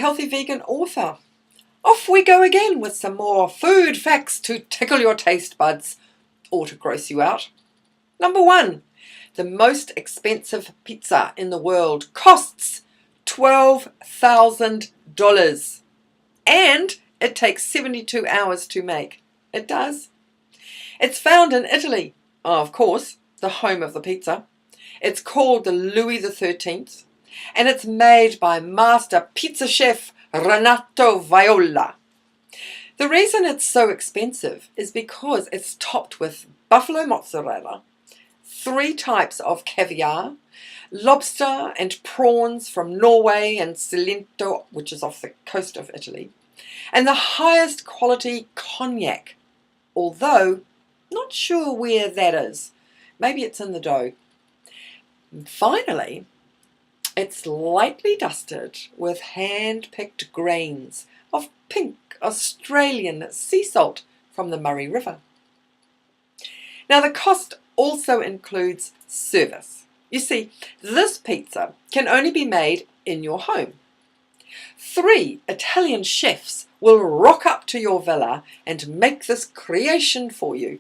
healthy vegan author. Off we go again with some more food facts to tickle your taste buds or to gross you out. Number 1, the most expensive pizza in the world costs $12,000 and it takes 72 hours to make. It does. It's found in Italy, of course, the home of the pizza. It's called the Louis XIII and it's made by master pizza chef Renato Viola. The reason it's so expensive is because it's topped with buffalo mozzarella, 3 types of caviar, lobster and prawns from Norway and Cilento, which is off the coast of Italy, and the highest quality cognac, although not sure where that is. Maybe it's in the dough. And finally, it's lightly dusted with hand-picked grains of pink Australian sea salt from the Murray River. Now the cost also includes service. You see, this pizza can only be made in your home. 3 Italian chefs will rock up to your villa and make this creation for you.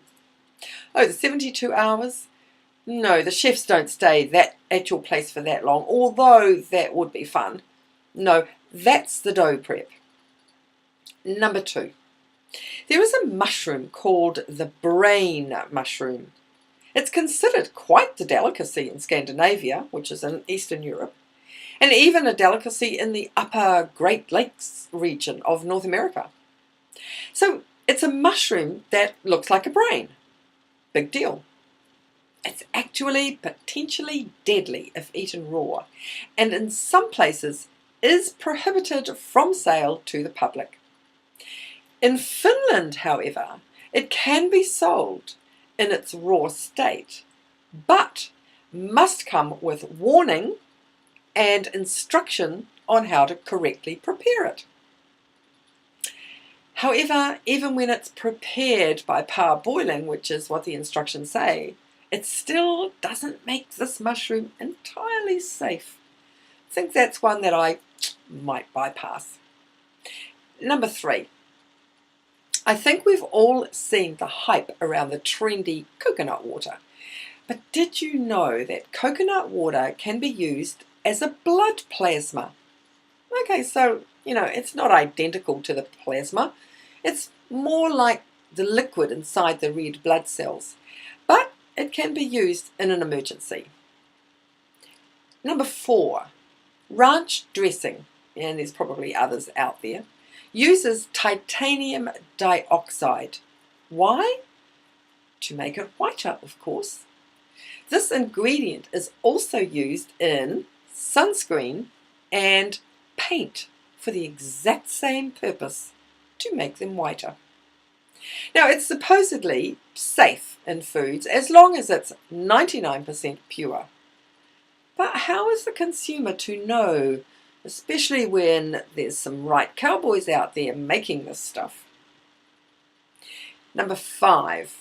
Oh, the 72 hours? No, the chefs don't stay at your place for that long, although that would be fun. No, that's the dough prep. Number 2, there is a mushroom called the brain mushroom. It's considered quite the delicacy in Scandinavia, which is in Eastern Europe, and even a delicacy in the upper Great Lakes region of North America. So it's a mushroom that looks like a brain. Big deal. It's actually potentially deadly if eaten raw, and in some places is prohibited from sale to the public. In Finland, however, it can be sold in its raw state, but must come with warning and instruction on how to correctly prepare it. However, even when it's prepared by parboiling, which is what the instructions say, it still doesn't make this mushroom entirely safe. I think that's one that I might bypass. Number 3. I think we've all seen the hype around the trendy coconut water. But did you know that coconut water can be used as a blood plasma? Okay, so, it's not identical to the plasma. It's more like the liquid inside the red blood cells. But it can be used in an emergency. Number 4, ranch dressing, and there's probably others out there, uses titanium dioxide. Why? To make it whiter, of course. This ingredient is also used in sunscreen and paint for the exact same purpose, to make them whiter. Now, it's supposedly safe in foods as long as it's 99% pure. But how is the consumer to know, especially when there's some right cowboys out there making this stuff? Number 5.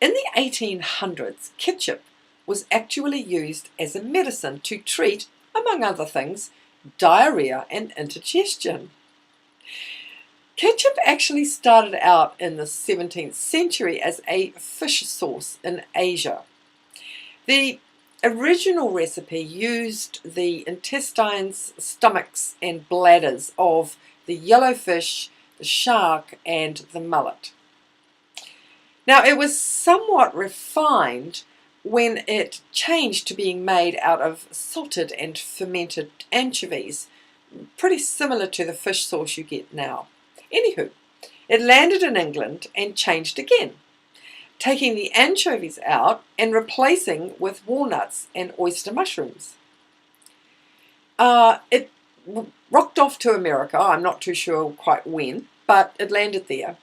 In the 1800s, ketchup was actually used as a medicine to treat, among other things, diarrhea and indigestion. Ketchup actually started out in the 17th century as a fish sauce in Asia. The original recipe used the intestines, stomachs and bladders of the yellowfish, the shark and the mullet. Now it was somewhat refined when it changed to being made out of salted and fermented anchovies, pretty similar to the fish sauce you get now. Anywho, it landed in England and changed again, taking the anchovies out and replacing with walnuts and oyster mushrooms. It rocked off to America, I'm not too sure quite when, but it landed there.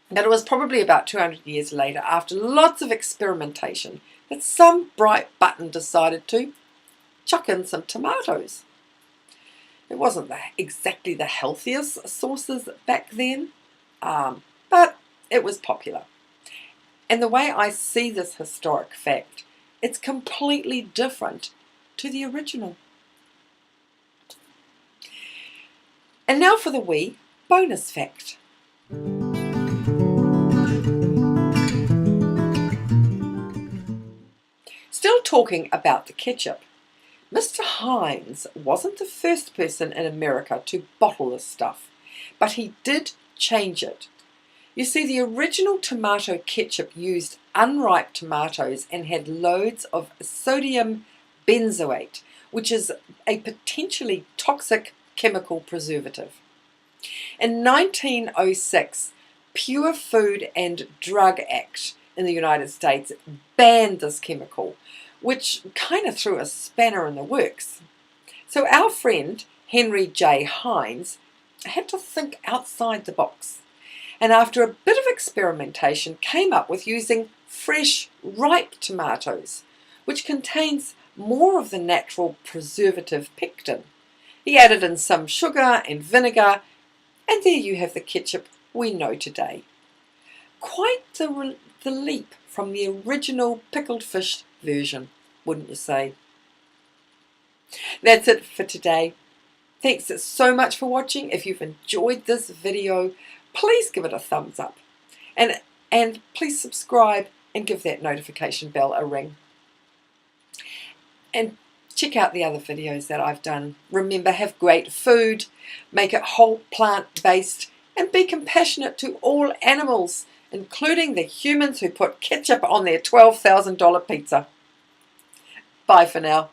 But it was probably about 200 years later, after lots of experimentation, that some bright button decided to chuck in some tomatoes. It wasn't exactly the healthiest sauces back then, but it was popular. And the way I see this historic fact, it's completely different to the original. And now for the wee bonus fact. Still talking about the ketchup, Mr. Heinz wasn't the first person in America to bottle this stuff, but he did change it. You see, the original tomato ketchup used unripe tomatoes and had loads of sodium benzoate, which is a potentially toxic chemical preservative. In 1906, Pure Food and Drug Act in the United States banned this chemical, which kind of threw a spanner in the works. So our friend Henry J. Heinz had to think outside the box, and after a bit of experimentation came up with using fresh, ripe tomatoes, which contains more of the natural preservative pectin. He added in some sugar and vinegar, and there you have the ketchup we know today. Quite the leap from the original pickled fish version, wouldn't you say? That's it for today. Thanks so much for watching. If you've enjoyed this video, please give it a thumbs up. And please subscribe and give that notification bell a ring. And check out the other videos that I've done. Remember, have great food, make it whole plant-based, and be compassionate to all animals, including the humans who put ketchup on their $12,000 pizza. Bye for now.